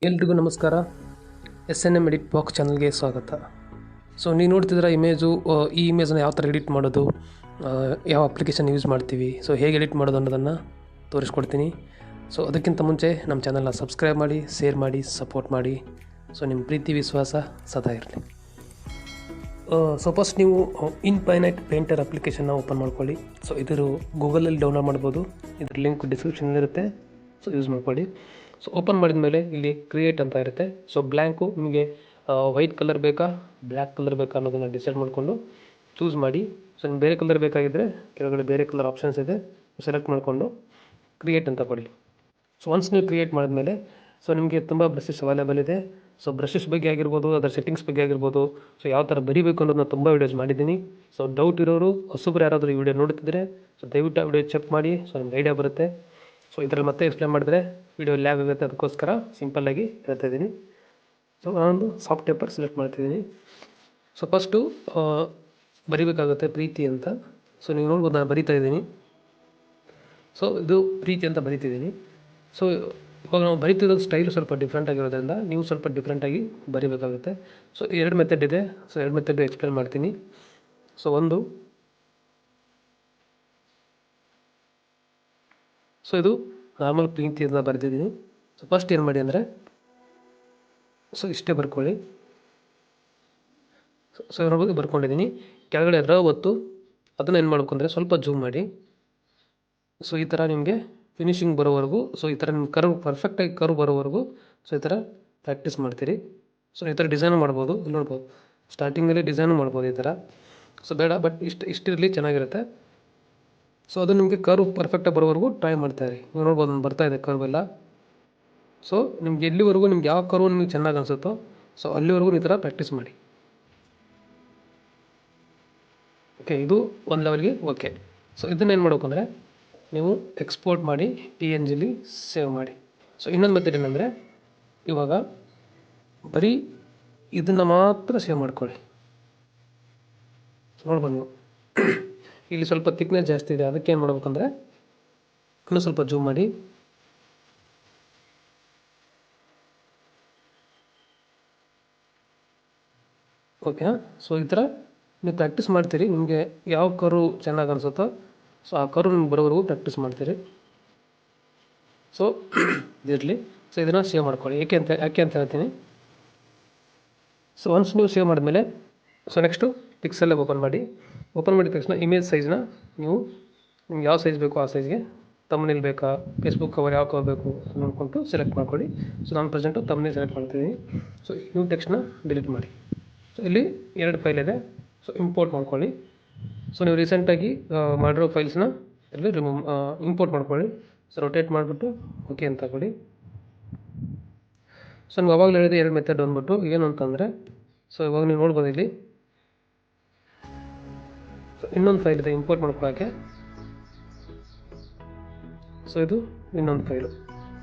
ಎಲ್ರಿಗೂ ನಮಸ್ಕಾರ. SNM edit box ಚಾನಲ್ಗೆ ಸ್ವಾಗತ. ಸೊ ನೀವು ನೋಡ್ತಿದ್ದೀರ ಇಮೇಜು, ಈ ಇಮೇಜನ್ನು ಯಾವ ಥರ ಎಡಿಟ್ ಮಾಡೋದು, ಯಾವ ಅಪ್ಲಿಕೇಶನ್ ಯೂಸ್ ಮಾಡ್ತೀವಿ, ಸೊ ಹೇಗೆ ಎಡಿಟ್ ಮಾಡೋದು ಅನ್ನೋದನ್ನು ತೋರಿಸ್ಕೊಡ್ತೀನಿ. ಸೊ ಅದಕ್ಕಿಂತ ಮುಂಚೆ ನಮ್ಮ ಚಾನಲ್ನ ಸಬ್ಸ್ಕ್ರೈಬ್ ಮಾಡಿ, ಶೇರ್ ಮಾಡಿ, ಸಪೋರ್ಟ್ ಮಾಡಿ. ಸೊ ನಿಮ್ಮ ಪ್ರೀತಿ ವಿಶ್ವಾಸ ಸದಾ ಇರಲಿ. ಸೊ ಫಸ್ಟ್ ನೀವು ಇನ್ಫೈನೈಟ್ ಪೇಂಟರ್ ಅಪ್ಲಿಕೇಶನ್ನ ಓಪನ್ ಮಾಡ್ಕೊಳ್ಳಿ. ಸೊ ಇದ್ರ ಗೂಗಲಲ್ಲಿ ಡೌನ್ಲೋಡ್ ಮಾಡ್ಬೋದು. ಇದ್ರ ಲಿಂಕ್ ಡಿಸ್ಕ್ರಿಪ್ಷನಲ್ಲಿರುತ್ತೆ. ಸೊ ಯೂಸ್ ಮಾಡ್ಕೊಳ್ಳಿ. ಸೊ ಓಪನ್ ಮಾಡಿದ ಮೇಲೆ ಇಲ್ಲಿ ಕ್ರಿಯೇಟ್ ಅಂತ ಇರುತ್ತೆ. ಸೊ ಬ್ಲ್ಯಾಂಕು ನಿಮಗೆ ವೈಟ್ ಕಲರ್ ಬೇಕಾ, ಬ್ಲ್ಯಾಕ್ ಕಲರ್ ಬೇಕಾ ಅನ್ನೋದನ್ನು ಡಿಸೈಡ್ ಮಾಡಿಕೊಂಡು ಚೂಸ್ ಮಾಡಿ. ಸೊ ನಿಮ್ಗೆ ಬೇರೆ ಕಲರ್ ಬೇಕಾಗಿದ್ದರೆ ಕೆಳಗಡೆ ಬೇರೆ ಕಲರ್ ಆಪ್ಷನ್ಸ್ ಇದೆ, ಸೆಲೆಕ್ಟ್ ಮಾಡಿಕೊಂಡು ಕ್ರಿಯೇಟ್ ಅಂತ ಕೊಡಿ. ಸೊ ಒನ್ಸ್ ನೀವು ಕ್ರಿಯೇಟ್ ಮಾಡಿದ್ಮೇಲೆ ಸೊ ನಿಮಗೆ ತುಂಬ ಬ್ರಷಸ್ ಅವೈಲೇಬಲ್ ಇದೆ. ಸೊ ಬ್ರಷಸ್ ಬಗ್ಗೆ ಆಗಿರ್ಬೋದು, ಅದರ ಸೆಟ್ಟಿಂಗ್ಸ್ ಬಗ್ಗೆ ಆಗಿರ್ಬೋದು, ಸೊ ಯಾವ ಥರ ಬರೀಬೇಕು ಅನ್ನೋದನ್ನ ತುಂಬ ವೀಡಿಯೋಸ್ ಮಾಡಿದ್ದೀನಿ. ಸೊ ಡೌಟ್ ಇರೋರು ಹೊಸಬ್ರು ಯಾರಾದರೂ ಈ ವಿಡಿಯೋ ನೋಡ್ತಿದ್ರೆ ಸೊ ದಯವಿಟ್ಟು ಆ ವಿಡಿಯೋ ಚೆಕ್ ಮಾಡಿ. ಸೊ ನಿಮ್ಗೆ ಐಡಿಯಾ ಬರುತ್ತೆ. ಸೊ ಇದರಲ್ಲಿ ಮತ್ತೆ ಎಕ್ಸ್ಪ್ಲೇನ್ ಮಾಡಿದ್ರೆ ವಿಡಿಯೋ ಲ್ಯಾಗ್ ಆಗುತ್ತೆ, ಅದಕ್ಕೋಸ್ಕರ ಸಿಂಪಲ್ಲಾಗಿ ಹೇಳ್ತಾ ಇದ್ದೀನಿ. ಸೊ ನಾನೊಂದು ಸಾಫ್ಟ್ ಪೇಪರ್ ಸೆಲೆಕ್ಟ್ ಮಾಡ್ತಿದ್ದೀನಿ. ಸೊ ಫಸ್ಟು ಬರಿಬೇಕಾಗುತ್ತೆ ಪ್ರೀತಿ ಅಂತ. ಸೊ ನೀವು ನೋಡ್ಬೋದು ನಾನು ಬರಿತಾ ಇದ್ದೀನಿ. ಸೊ ಇದು ಪ್ರೀತಿ ಅಂತ ಬರಿತಿದ್ದೀನಿ. ಸೊ ಇವಾಗ ನಾವು ಬರಿತಿರೋದು ಸ್ಟೈಲು ಸ್ವಲ್ಪ ಡಿಫ್ರೆಂಟ್ ಆಗಿರೋದ್ರಿಂದ ನೀವು ಸ್ವಲ್ಪ ಡಿಫ್ರೆಂಟಾಗಿ ಬರಿಬೇಕಾಗುತ್ತೆ. ಸೊ ಎರಡು ಮೆಥಡ್ ಇದೆ. ಸೊ ಎರಡು ಮೆಥಡ್ ಎಕ್ಸ್ಪ್ಲೇನ್ ಮಾಡ್ತೀನಿ. ಸೊ ಸೊ ಇದು ನಾರ್ಮಲ್ ಪ್ರೀತಿ ಅಂತ ಬರೆದಿದ್ದೀನಿ. ಸೊ ಫಸ್ಟ್ ಏನು ಮಾಡಿ ಅಂದರೆ ಸೊ ಇಷ್ಟೇ ಬರ್ಕೊಳ್ಳಿ. ಸೊ ನೋಡ್ಬೋದು ಬರ್ಕೊಂಡಿದ್ದೀನಿ. ಕೆಳಗಡೆ ಒತ್ತು ಅದನ್ನು ಏನು ಮಾಡಬೇಕು ಅಂದರೆ ಸ್ವಲ್ಪ ಜೂಮ್ ಮಾಡಿ. ಸೊ ಈ ಥರ ನಿಮಗೆ ಫಿನಿಶಿಂಗ್ ಬರೋವರೆಗೂ, ಸೊ ಈ ಥರ ನಿಮ್ಮ ಪರ್ಫೆಕ್ಟಾಗಿ ಕರ್ವ್ ಬರೋವರೆಗೂ ಸೊ ಈ ಥರ ಪ್ರಾಕ್ಟೀಸ್ ಮಾಡ್ತೀರಿ. ಸೊ ಈ ಥರ ಡಿಸೈನ್ ಮಾಡ್ಬೋದು. ಇಲ್ಲಿ ನೋಡ್ಬೋದು ಸ್ಟಾರ್ಟಿಂಗಲ್ಲಿ ಡಿಸೈನು ಮಾಡ್ಬೋದು ಈ ಥರ. ಸೊ ಬೇಡ, ಬಟ್ ಇಷ್ಟಿರಲಿ, ಚೆನ್ನಾಗಿರುತ್ತೆ. ಸೊ ಅದು ನಿಮಗೆ ಕರ್ವ್ ಪರ್ಫೆಕ್ಟಾಗಿ ಬರೋವರೆಗೂ ಟ್ರೈ ಮಾಡ್ತಾಯಿರಿ. ನೀವು ನೋಡ್ಬೋದು ನಾನು ಬರ್ತಾಯಿದೆ ಕರ್ವ್ ಎಲ್ಲ. ಸೊ ನಿಮ್ಗೆ ಎಲ್ಲಿವರೆಗೂ ನಿಮ್ಗೆ ಯಾವ ಕರ್ವ್ ನಿಮಗೆ ಚೆನ್ನಾಗಿ ಅನಿಸುತ್ತೋ ಸೊ ಅಲ್ಲಿವರೆಗೂ ಈ ಥರ ಪ್ರಾಕ್ಟೀಸ್ ಮಾಡಿ. ಓಕೆ, ಇದು ಒಂದು ಲೆವೆಲ್ಗೆ ಓಕೆ. ಸೊ ಇದನ್ನೇನು ಮಾಡಬೇಕು ಅಂದರೆ ನೀವು ಎಕ್ಸ್ಪೋರ್ಟ್ ಮಾಡಿ PNGಲಿ ಸೇವ್ ಮಾಡಿ. ಸೊ ಇನ್ನೊಂದು ಮೆಥಡ್ ಏನಂದರೆ ಇವಾಗ ಬರೀ ಇದನ್ನು ಮಾತ್ರ ಸೇವ್ ಮಾಡ್ಕೊಳ್ಳಿ. ನೋಡ್ಬೋದು ನೀವು ಇಲ್ಲಿ ಸ್ವಲ್ಪ ತಿಕ್ನೆಸ್ ಜಾಸ್ತಿ ಇದೆ, ಅದಕ್ಕೆ ಏನು ಮಾಡ್ಬೇಕಂದ್ರೆ ಇನ್ನೂ ಸ್ವಲ್ಪ ಜೂಮ್ ಮಾಡಿ. ಓಕೆ, ಸೊ ಈ ಥರ ನೀವು ಪ್ರಾಕ್ಟೀಸ್ ಮಾಡ್ತೀರಿ. ನಿಮಗೆ ಯಾವ ಕರು ಚೆನ್ನಾಗಿ ಅನಿಸುತ್ತೋ ಸೊ ಆ ಕರು ನಿಮ್ಗೆ ಬರೋವರೆಗೂ ಪ್ರಾಕ್ಟೀಸ್ ಮಾಡ್ತೀರಿ. ಸೊ ಇದಿರಲಿ. ಸೊ ಇದನ್ನು ಸೇವ್ ಮಾಡ್ಕೊಳ್ಳಿ. ಯಾಕೆ ಅಂತ ಹೇಳ್ತೀನಿ. ಸೊ ಒನ್ಸ್ ನೀವು ಸೇವ್ ಮಾಡಿದ್ಮೇಲೆ ಸೊ ನೆಕ್ಸ್ಟು ಪಿಕ್ಸೆಲ್ಲ ಓಪನ್ ಮಾಡಿದ ತಕ್ಷಣ ಇಮೇಜ್ ಸೈಜ್ನ ನೀವು ನಿಮ್ಗೆ ಯಾವ ಸೈಜ್ ಬೇಕೋ ಆ ಸೈಜ್ಗೆ, ತಮ್ನೇಲ್ ಬೇಕಾ, ಫೇಸ್ಬುಕ್ ಕವರ್ ಯಾವ ಕವರ್ ಬೇಕು ನೋಡ್ಕೊಂಡು ಸೆಲೆಕ್ಟ್ ಮಾಡ್ಕೊಳ್ಳಿ. ಸೊ ನಾನು ಪ್ರೆಸೆಂಟು ತಮ್ನೇಲ್ ಸೆಲೆಕ್ಟ್ ಮಾಡ್ತಿದ್ದೀನಿ. ಸೊ ನ್ಯೂ ಟೆಕ್ಸ್ಟ್ನ ಡಿಲೀಟ್ ಮಾಡಿ. ಸೊ ಇಲ್ಲಿ 2 ಫೈಲ್ ಇದೆ. ಸೊ ಇಂಪೋರ್ಟ್ ಮಾಡ್ಕೊಳ್ಳಿ. ಸೊ ನೀವು ರೀಸೆಂಟಾಗಿ ಮಾಡಿರೋ ಫೈಲ್ಸ್ನ ಇಲ್ಲಿ ಇಂಪೋರ್ಟ್ ಮಾಡ್ಕೊಳ್ಳಿ. ಸೊ ರೊಟೇಟ್ ಮಾಡಿಬಿಟ್ಟು ಓಕೆ ಅಂತ ಕೊಡಿ. ಸೊ ನೀವು ಅವಾಗಲೇ ಹೇಳಿದೆ 2 ಮೆಥಡ್ ಅಂದ್ಬಿಟ್ಟು ಏನು ಅಂತಂದರೆ, ಸೊ ಇವಾಗ ನೀವು ನೋಡ್ಬೋದು ಇಲ್ಲಿ ಸೊ ಇನ್ನೊಂದು ಫೈಲ್ ಇದೆ ಇಂಪೋರ್ಟ್ ಮಾಡ್ಕೊಳ್ಳೋಕ್ಕೆ. ಸೊ ಇದು ಇನ್ನೊಂದು ಫೈಲು.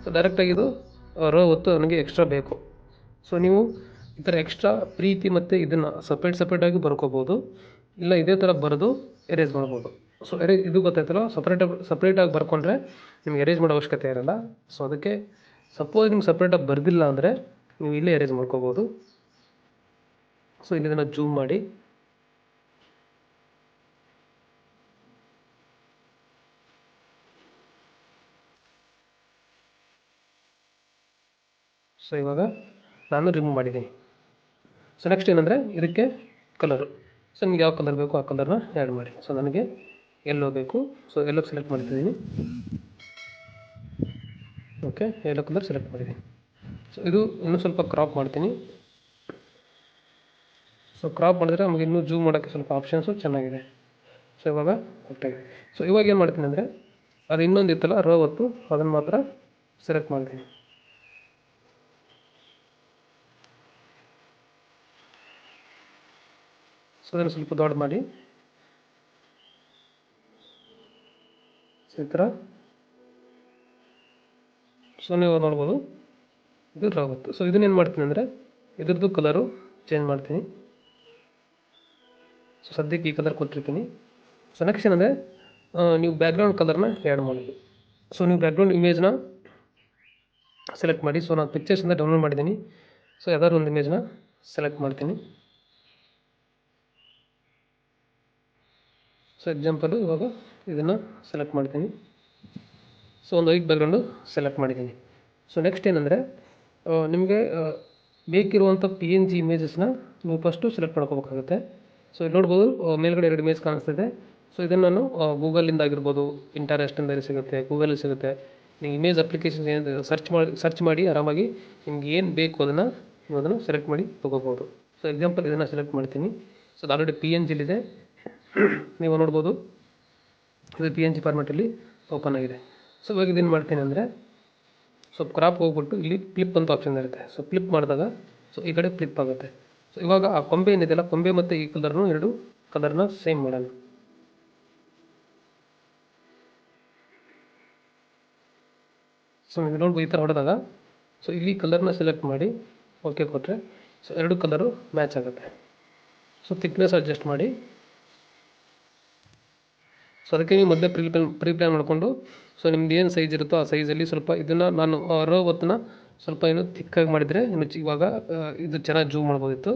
ಸೊ ಡೈರೆಕ್ಟಾಗಿ ಇದು ಹೊತ್ತು ನನಗೆ ಎಕ್ಸ್ಟ್ರಾ ಬೇಕು. ಸೊ ನೀವು ಈ ಥರ ಎಕ್ಸ್ಟ್ರಾ ಪ್ರೀತಿ ಮತ್ತು ಇದನ್ನು ಸಪ್ರೇಟಾಗಿ ಬರ್ಕೋಬೋದು, ಇಲ್ಲ ಇದೇ ಥರ ಬರೆದು ಎರೇಸ್ ಮಾಡ್ಬೋದು. ಸೊ ಇದು ಗೊತ್ತಾಯ್ತಲ್ಲ, ಸಪ್ರೇಟಾಗಿ ಬರ್ಕೊಂಡ್ರೆ ನಿಮ್ಗೆ ಎರೇಸ್ ಮಾಡೋ ಅವಶ್ಯಕತೆ ಇರೋಲ್ಲ. ಸೊ ಅದಕ್ಕೆ ಸಪೋಸ್ ನಿಮ್ಗೆ ಸಪ್ರೇಟಾಗಿ ಬರೆದಿಲ್ಲ ಅಂದರೆ ನೀವು ಇಲ್ಲೇ ಎರೇಸ್ ಮಾಡ್ಕೋಬೋದು. ಸೊ ಇಲ್ಲಿ ಇದನ್ನು ಜೂಮ್ ಮಾಡಿ. ಸೊ ಇವಾಗ ನಾನು ರಿಮೂವ್ ಮಾಡಿದ್ದೀನಿ. ಸೊ ನೆಕ್ಸ್ಟ್ ಏನಂದರೆ ಇದಕ್ಕೆ ಕಲರು. ಸೊ ನಿಮ್ಗೆ ಯಾವ ಕಲರ್ ಬೇಕು ಆ ಕಲರ್ನ ಆ್ಯಡ್ ಮಾಡಿ. ಸೊ ನನಗೆ ಎಲ್ಲೋ ಬೇಕು. ಸೊ ಎಲ್ಲೋ ಸೆಲೆಕ್ಟ್ ಮಾಡ್ತಿದ್ದೀನಿ. ಓಕೆ, ಎಲ್ಲೋ ಕಲರ್ ಸೆಲೆಕ್ಟ್ ಮಾಡಿದ್ದೀನಿ. ಸೊ ಇದು ಇನ್ನೂ ಸ್ವಲ್ಪ ಕ್ರಾಪ್ ಮಾಡ್ತೀನಿ. ಸೊ ಕ್ರಾಪ್ ಮಾಡಿದ್ರೆ ನಮಗೆ ಇನ್ನೂ ಜೂಮ್ ಮಾಡೋಕ್ಕೆ ಸ್ವಲ್ಪ ಆಪ್ಷನ್ಸು ಚೆನ್ನಾಗಿದೆ. ಸೊ ಇವಾಗ ಕರೆಕ್ಟಾಗಿದೆ. ಸೊ ಇವಾಗ ಏನು ಮಾಡ್ತೀನಿ ಅಂದರೆ ಅದು ಇನ್ನೊಂದು ಇತ್ತಲ್ಲ ಹೊತ್ತು ಅದನ್ನು ಮಾತ್ರ ಸೆಲೆಕ್ಟ್ ಮಾಡ್ತೀನಿ. ಸೊ ಅದನ್ನು ಸ್ವಲ್ಪ ದೊಡ್ಡ ಮಾಡಿ. ಸೊ ಈ ಥರ ಸೊ ನೀವು ನೋಡ್ಬೋದು ಇದು ರಾವತ್ತು. ಸೊ ಇದನ್ನೇನು ಮಾಡ್ತೀನಿ ಅಂದರೆ ಇದ್ರದ್ದು ಕಲರು ಚೇಂಜ್ ಮಾಡ್ತೀನಿ. ಸೊ ಸದ್ಯಕ್ಕೆ ಈ ಕಲರ್ ಕೊಟ್ಟಿರ್ತೀನಿ. ಸೊ ನೆಕ್ಸ್ಟ್ ಏನಂದರೆ ನೀವು ಬ್ಯಾಕ್ಗ್ರೌಂಡ್ ಕಲರ್ನ ಆ್ಯಡ್ ಮಾಡೋದು. ಸೊ ನೀವು ಬ್ಯಾಕ್ಗ್ರೌಂಡ್ ಇಮೇಜ್ನ ಸೆಲೆಕ್ಟ್ ಮಾಡಿ. ಸೊ ನಾನು ಪಿಕ್ಚರ್ಸಿಂದ ಡೌನ್ಲೋಡ್ ಮಾಡಿದ್ದೀನಿ. ಸೊ ಯಾವ್ದಾದ್ರು ಒಂದು ಇಮೇಜ್ನ ಸೆಲೆಕ್ಟ್ ಮಾಡ್ತೀನಿ. ಸೊ ಎಕ್ಸಾಂಪಲು ಇವಾಗ ಇದನ್ನು ಸೆಲೆಕ್ಟ್ ಮಾಡ್ತೀನಿ. ಸೊ ಒಂದು ವೈಟ್ ಬ್ಯಾಕ್ಗ್ರೌಂಡು ಸೆಲೆಕ್ಟ್ ಮಾಡಿದ್ದೀನಿ. ಸೊ ನೆಕ್ಸ್ಟ್ ಏನಂದರೆ ನಿಮಗೆ ಬೇಕಿರುವಂಥ PNG ಇಮೇಜಸ್ನ ನೀವು ಫಸ್ಟು ಸೆಲೆಕ್ಟ್ ಮಾಡ್ಕೋಬೇಕಾಗುತ್ತೆ. ಸೊ ಇಲ್ಲಿ ನೋಡ್ಬೋದು ಮೇಲ್ಗಡೆ 2 ಇಮೇಜ್ ಕಾಣಿಸ್ತಿದೆ. ಸೊ ಇದನ್ನು ನಾನು ಗೂಗಲಿಂದ ಆಗಿರ್ಬೋದು, ಇಂಟರೆಸ್ಟಿಂದ ಸಿಗುತ್ತೆ, ಗೂಗಲಲ್ಲಿ ಸಿಗುತ್ತೆ. ನೀವು ಇಮೇಜ್ ಅಪ್ಲಿಕೇಶನ್ ಏನು ಸರ್ಚ್ ಮಾಡಿ ಆರಾಮಾಗಿ ನಿಮ್ಗೆ ಏನು ಬೇಕು ನೀವು ಅದನ್ನು ಸೆಲೆಕ್ಟ್ ಮಾಡಿ ತೊಗೋಬೋದು. ಸೊ ಎಕ್ಸಾಂಪಲ್ ಇದನ್ನು ಸೆಲೆಕ್ಟ್ ಮಾಡ್ತೀನಿ. ಸೊ ಅದು ಆಲ್ರೆಡಿ PNGಲಿದೆ, ನೀವು ನೋಡ್ಬೋದು. ಇದು PNG ಫಾರ್ಮ್ಯಾಟಲ್ಲಿ ಓಪನ್ ಆಗಿದೆ. ಸೊ ಇವಾಗ ಇದೇನು ಮಾಡ್ತೀನಿ ಅಂದರೆ ಸ್ವಲ್ಪ ಕ್ರಾಪ್ ಹೋಗ್ಬಿಟ್ಟು ಇಲ್ಲಿ ಫ್ಲಿಪ್ ಅಂತ ಆಪ್ಷನ್ ಇರುತ್ತೆ. ಸೊ ಫ್ಲಿಪ್ ಮಾಡಿದಾಗ ಸೊ ಈ ಕಡೆ ಫ್ಲಿಪ್ ಆಗುತ್ತೆ. ಸೊ ಇವಾಗ ಆ ಕೊಂಬೆ ಏನಿದೆಯಲ್ಲ, ಕೊಂಬೆ ಮತ್ತು ಈ ಕಲರ್ನು ಎರಡು ಕಲರ್ನ ಸೇಮ್ ಮಾಡೋಣ. ಸೊ ನೀವು ನೋಡ್ಬೋದು ಈ ಥರ ಹೊಡೆದಾಗ ಸೊ ಇಲ್ಲಿ ಕಲರ್ನ ಸೆಲೆಕ್ಟ್ ಮಾಡಿ ಓಕೆ ಕೊಟ್ಟರೆ ಸೊ ಎರಡು ಕಲರು ಮ್ಯಾಚ್ ಆಗುತ್ತೆ. ಸೊ ಥಿಕ್ನೆಸ್ ಅಡ್ಜಸ್ಟ್ ಮಾಡಿ. ಸೊ ಅದಕ್ಕೆ ನೀವು ಮೊದಲೇ ಪ್ರೀ ಪ್ಲ್ಯಾನ್ ಮಾಡಿಕೊಂಡು ಸೊ ನಿಮ್ದು ಏನು ಸೈಜ್ ಇರುತ್ತೋ ಆ ಸೈಜಲ್ಲಿ ಸ್ವಲ್ಪ ಇದನ್ನು ನಾನು ರೋ ಹೊತ್ತನ್ನ ಸ್ವಲ್ಪ ಏನು ಥಿಕ್ಕಾಗಿ ಮಾಡಿದರೆ ಇನ್ನು ಇವಾಗ ಇದು ಚೆನ್ನಾಗಿ ಜೂಮ್ ಮಾಡ್ಬೋದಿತ್ತು.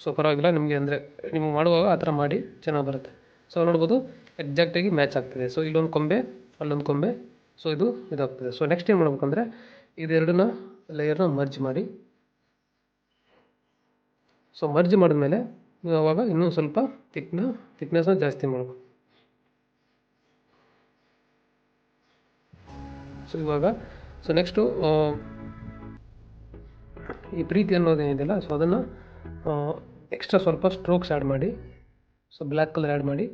ಸೊ ಪರವಾಗಿಲ್ಲ, ನಿಮಗೆ ಅಂದರೆ ನೀವು ಮಾಡುವಾಗ ಆ ಥರ ಮಾಡಿ ಚೆನ್ನಾಗಿ ಬರುತ್ತೆ. ಸೊ ನೋಡ್ಬೋದು ಎಕ್ಸಾಕ್ಟಾಗಿ ಮ್ಯಾಚ್ ಆಗ್ತಿದೆ. ಸೊ ಇಲ್ಲೊಂದು ಕೊಂಬೆ, ಅಲ್ಲೊಂದು ಕೊಂಬೆ, ಸೊ ಇದಾಗ್ತದೆ. ಸೊ ನೆಕ್ಸ್ಟ್ ಏನು ಮಾಡ್ಬೇಕಂದ್ರೆ ಇದೆರಡನ್ನ ಲೇಯರ್ನ ಮರ್ಜ್ ಮಾಡಿ. ಸೊ ಮರ್ಜ್ ಮಾಡಿದ್ಮೇಲೆ ನೀವು ಅವಾಗ ಇನ್ನೂ ಸ್ವಲ್ಪ ಥಿಕ್ನೆಸ್ನ ಜಾಸ್ತಿ ಮಾಡಬೇಕು. ಸೊ ಇವಾಗ ಸೊ ನೆಕ್ಸ್ಟು ಈ ಪ್ರೀತಿ ಅನ್ನೋದೇನಿದೆಯಲ್ಲ, ಸೊ ಅದನ್ನು ಎಕ್ಸ್ಟ್ರಾ ಸ್ವಲ್ಪ ಸ್ಟ್ರೋಕ್ಸ್ ಆ್ಯಡ್ ಮಾಡಿ. ಸೊ ಬ್ಲ್ಯಾಕ್ ಕಲರ್ ಆ್ಯಡ್ ಮಾಡಿ.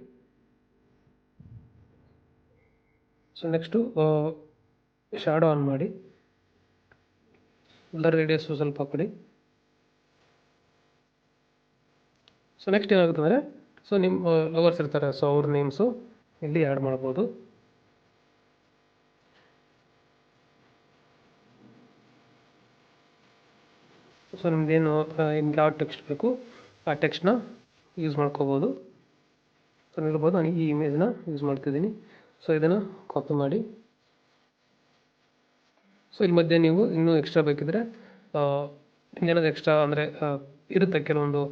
ಸೊ ನೆಕ್ಸ್ಟು ಶ್ಯಾಡೋ ಆನ್ ಮಾಡಿ. ಬ್ಲರ್ ರೇಡಿಯಸ್ಸು ಸ್ವಲ್ಪ ಕೊಡಿ. ಸೊ ನೆಕ್ಸ್ಟ್ ಏನಾಗುತ್ತೆ ಅಂದರೆ ಸೊ ನಿಮ್ಮ ಲವರ್ಸ್ ಇರ್ತಾರೆ, ಸೊ ಅವ್ರ ನೇಮ್ಸು ಇಲ್ಲಿ ಆ್ಯಡ್ ಮಾಡ್ಬೋದು. ಸೊ ನಿಮ್ದೇನು ನಿಮ್ಗೆ ಯಾವ ಟೆಕ್ಸ್ಟ್ ಬೇಕು ಆ ಟೆಕ್ಸ್ಟ್ನ ಯೂಸ್ ಮಾಡ್ಕೋಬೋದು. ಸೊ ನೋಡ್ಬೋದು ನಾನು ಈ ಇಮೇಜ್ನ ಯೂಸ್ ಮಾಡ್ತಿದ್ದೀನಿ. ಸೊ ಇದನ್ನು ಕಾಪಿ ಮಾಡಿ. ಸೊ ಇಲ್ಲಿ ಮಧ್ಯೆ ನೀವು ಇನ್ನೂ ಎಕ್ಸ್ಟ್ರಾ ಬೇಕಿದ್ರೆ ಇನ್ನೇನಾದ್ರು ಎಕ್ಸ್ಟ್ರಾ ಅಂದರೆ ಇರುತ್ತೆ ಕೆಲವೊಂದು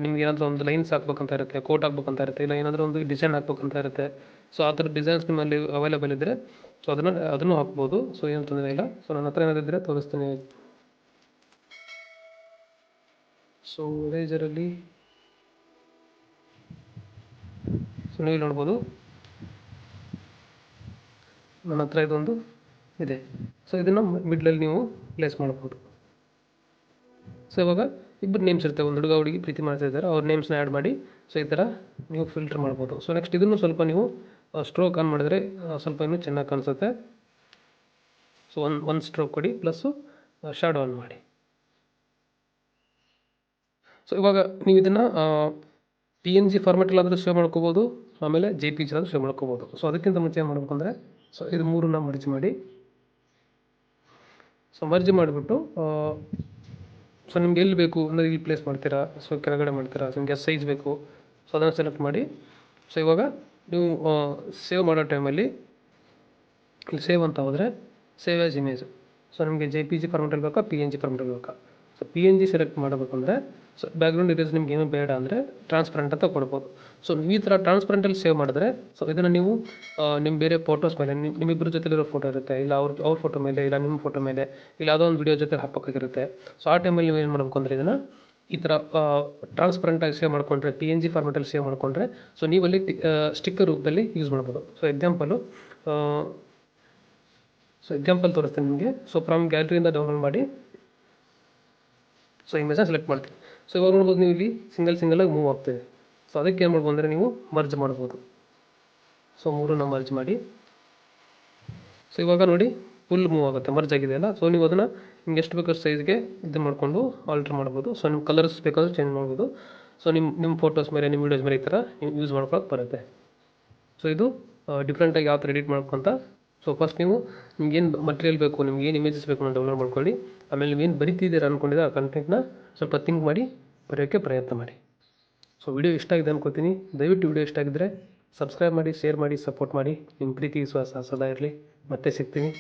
ನಿಮ್ಗೆ ಏನಾದರೂ ಒಂದು ಲೈನ್ಸ್ ಹಾಕ್ಬೇಕಂತ ಇರುತ್ತೆ, ಕೋಟ್ ಹಾಕ್ಬೇಕಂತ ಇರುತ್ತೆ, ಇಲ್ಲ ಏನಾದರೂ ಒಂದು ಡಿಸೈನ್ ಹಾಕ್ಬೇಕಂತ ಇರುತ್ತೆ. ಸೊ ಆ ಥರ ಡಿಸೈನ್ಸ್ ನಿಮ್ಮಲ್ಲಿ ಅವೈಲೇಬಲ್ ಇದ್ದರೆ ಸೊ ಅದನ್ನು ಹಾಕ್ಬೋದು. ಸೊ ಏನು ತೊಂದರೆ ಇಲ್ಲ. ಸೊ ನನ್ನ ಹತ್ರ ಏನಾದಿದ್ದರೆ ತೋರಿಸ್ತೀನಿ. ಸೊ ರೇಜರಲ್ಲಿ ಸೊ ನೀವು ನೋಡ್ಬೋದು ನನ್ನ ಹತ್ರ ಇದೊಂದು ಇದೆ. ಸೊ ಇದನ್ನು ಮಿಡ್ಲಲ್ಲಿ ನೀವು ಪ್ಲೇಸ್ ಮಾಡ್ಬೋದು. ಸೊ ಇವಾಗ ಇಬ್ಬರು ನೇಮ್ಸ್ ಇರುತ್ತೆ, ಒಂದು ಹುಡುಗ ಹುಡುಗಿ ಪ್ರೀತಿ ಮಾಡ್ತಾ ಇದ್ದಾರೆ, ಅವ್ರ ನೇಮ್ಸ್ನ ಆ್ಯಡ್ ಮಾಡಿ ಸೊ ಈ ಥರ ನೀವು ಫಿಲ್ಟರ್ ಮಾಡ್ಬೋದು. ಸೊ ನೆಕ್ಸ್ಟ್ ಇದನ್ನು ಸ್ವಲ್ಪ ನೀವು ಸ್ಟ್ರೋಕ್ ಆನ್ ಮಾಡಿದ್ರೆ ಸ್ವಲ್ಪ ಇನ್ನೂ ಚೆನ್ನಾಗಿ ಕಾಣಿಸುತ್ತೆ. ಸೊ ಒಂದು ಸ್ಟ್ರೋಕ್ ಕೊಡಿ, ಪ್ಲಸ್ಸು ಶ್ಯಾಡೋ ಆನ್ ಮಾಡಿ. ಸೊ ಇವಾಗ ನೀವು ಇದನ್ನು PNG ಫಾರ್ಮೆಟಲ್ಲಾದರೂ ಸೇವ್ ಮಾಡ್ಕೋಬೋದು, ಆಮೇಲೆ JPG ಆದರೂ ಸೇವ್ ಮಾಡ್ಕೋಬೋದು. ಸೊ ಅದಕ್ಕಿಂತ ಮುಂಚೆ ಏನು ಮಾಡಬೇಕು ಅಂದರೆ ಸೊ ಇದು ಮೂರನ್ನ ಮರ್ಜ್ ಮಾಡಿ. ಸೊ ಮರ್ಜ್ ಮಾಡಿಬಿಟ್ಟು ಸೊ ನಿಮ್ಗೆ ಎಲ್ಲಿ ಬೇಕು ಅಂದರೆ ಇಲ್ಲಿ ಪ್ಲೇಸ್ ಮಾಡ್ತೀರಾ, ಸೊ ಕೆಳಗಡೆ ಮಾಡ್ತೀರಾ, ಸೊ ನಿಮಗೆ ಸೈಜ್ ಬೇಕು, ಸೊ ಅದನ್ನು ಸೆಲೆಕ್ಟ್ ಮಾಡಿ. ಸೊ ಇವಾಗ ನೀವು ಸೇವ್ ಮಾಡೋ ಟೈಮಲ್ಲಿ ಇಲ್ಲಿ ಸೇವ್ ಅಂತ ಹೋದರೆ ಸೇವ್ ಆ್ಯಸ್ ಇಮೇಜ್. ಸೊ ನಿಮಗೆ JPG ಫಾರ್ಮೆಟಲ್ಲಿ ಬೇಕಾ, PNG ಫಾರ್ಮೆಟಲ್ಲಿ ಬೇಕಾ. ಸೊ PNG ಸೆಲೆಕ್ಟ್ ಮಾಡಬೇಕು ಅಂದರೆ ಸೊ ಬ್ಯಾಕ್ಗ್ರೌಂಡ್ ಇರೇಸ್ ನಿಮ್ಗೆ ಏನು ಬೇಡ ಅಂದರೆ ಟ್ರಾನ್ಸ್ಪರೆಂಟ್ ಅಂತ ಕೊಡ್ಬೋದು. ಸೊ ನೀವು ಈ ಥರ ಟ್ರಾನ್ಸ್ಪರೆಂಟಲ್ಲಿ ಸೇವ್ ಮಾಡಿದ್ರೆ ಸೊ ಇದನ್ನು ನೀವು ನಿಮ್ಮ ಬೇರೆ ಫೋಟೋಸ್ ಮೇಲೆ ನಿಮ್ಮಿಬ್ಬರ ಜೊತೆಲಿರೋ ಫೋಟೋ ಇರುತ್ತೆ, ಇಲ್ಲ ಅವ್ರ ಫೋಟೋ ಮೇಲೆ, ಇಲ್ಲ ನಿಮ್ಮ ಫೋಟೋ ಮೇಲೆ, ಇಲ್ಲ ಯಾವುದೋ ಒಂದು ವೀಡಿಯೋ ಜೊತೆ ಹಾಕಬೇಕಾಗಿರುತ್ತೆ. ಸೊ ಆ ಟೈಮಲ್ಲಿ ನೀವು ಏನು ಮಾಡಬೇಕು ಅಂದರೆ ಇದನ್ನು ಈ ಥರ ಟ್ರಾನ್ಸ್ಪರೆಂಟಾಗಿ ಸೇವ್ ಮಾಡಿಕೊಂಡ್ರೆ, PNG ಫಾರ್ಮೆಟಲ್ಲಿ ಸೇವ್ ಮಾಡಿಕೊಂಡ್ರೆ ಸೊ ನೀವಲ್ಲಿ ಸ್ಟಿಕ್ಕರ್ ರೂಪದಲ್ಲಿ ಯೂಸ್ ಮಾಡ್ಬೋದು. ಸೊ ಎಕ್ಸಾಂಪಲ್ ತೋರಿಸ್ತೀನಿ ನಿಮಗೆ. ಸೊ ಫ್ರಮ್ ಗ್ಯಾಲರಿಯಿಂದ ಡೌನ್ಲೋಡ್ ಮಾಡಿ ಸೊ ಇಮೇಜ್ನ ಸೆಲೆಕ್ಟ್ ಮಾಡ್ತೀವಿ. ಸೊ ಇವಾಗ ನೋಡ್ಬೋದು ನೀವು ಇಲ್ಲಿ ಸಿಂಗಲಾಗಿ ಮೂವ್ ಆಗ್ತಿದೆ. ಸೊ ಅದಕ್ಕೆ ಏನು ಮಾಡ್ಬೋದು ಅಂದರೆ ನೀವು ಮರ್ಜ್ ಮಾಡ್ಬೋದು. ಸೊ ಮೂರನ್ನ ಮರ್ಜ್ ಮಾಡಿ. ಸೊ ಇವಾಗ ನೋಡಿ ಫುಲ್ ಮೂವ್ ಆಗುತ್ತೆ, ಮರ್ಜ್ ಆಗಿದೆಯಲ್ಲ. ಸೊ ನೀವು ಅದನ್ನು ನಿಮ್ಗೆ ಎಷ್ಟು ಬೇಕಾದ್ರೆ ಸೈಜ್ಗೆ ಇದು ಮಾಡಿಕೊಂಡು ಆಲ್ಟ್ರ್ ಮಾಡ್ಬೋದು. ಸೊ ನಿಮ್ಮ ಕಲರ್ಸ್ ಬೇಕಾದರೂ ಚೇಂಜ್ ಮಾಡ್ಬೋದು. ಸೊ ನಿಮ್ಮ ಫೋಟೋಸ್ ಮೇಲೆ, ನಿಮ್ಮ ವೀಡಿಯೋಸ್ ಮೇಲೆ ಈ ಥರ ನೀವು ಯೂಸ್ ಮಾಡ್ಕೊಳಕ್ಕೆ ಬರುತ್ತೆ. ಸೊ ಇದು ಡಿಫ್ರೆಂಟಾಗಿ ಯಾವ ಥರ ಎಡಿಟ್ ಮಾಡ್ಕೊಂತ. ಸೊ ಫಸ್ಟ್ ನೀವು ನಿಮ್ಗೇನು ಮಟೀರಿಯಲ್ ಬೇಕು, ನಿಮ್ಗೆ ಏನು ಇಮೇಜಸ್ ಬೇಕು ಅಂತ ಡೌನ್ಲೋಡ್ ಮಾಡ್ಕೊಳ್ಳಿ. ಆಮೇಲೆ ನೀವೇನು ಬರಿತಿದ್ದೀರಾ ಅಂದ್ಕೊಂಡಿದ್ರೆ ಆ ಕಂಟೆಂಟ್ನ ಸ್ವಲ್ಪ ಥಿಂಕ್ ಮಾಡಿ ಬರೆಯೋಕ್ಕೆ ಪ್ರಯತ್ನ ಮಾಡಿ. ಸೊ ವಿಡಿಯೋ ಇಷ್ಟ ಆಗಿದೆ ಅನ್ಕೋತೀನಿ. ದಯವಿಟ್ಟು ವಿಡಿಯೋ ಇಷ್ಟ ಆಗಿದ್ದರೆ ಸಬ್ಸ್ಕ್ರೈಬ್ ಮಾಡಿ, ಶೇರ್ ಮಾಡಿ, ಸಪೋರ್ಟ್ ಮಾಡಿ. ನಿಮ್ಮ ಪ್ರೀತಿ ವಿಶ್ವಾಸ ಸದಾ ಇರಲಿ. ಮತ್ತೆ ಸಿಗ್ತೀನಿ.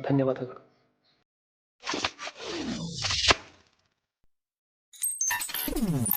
ಧನ್ಯವಾದಗಳು.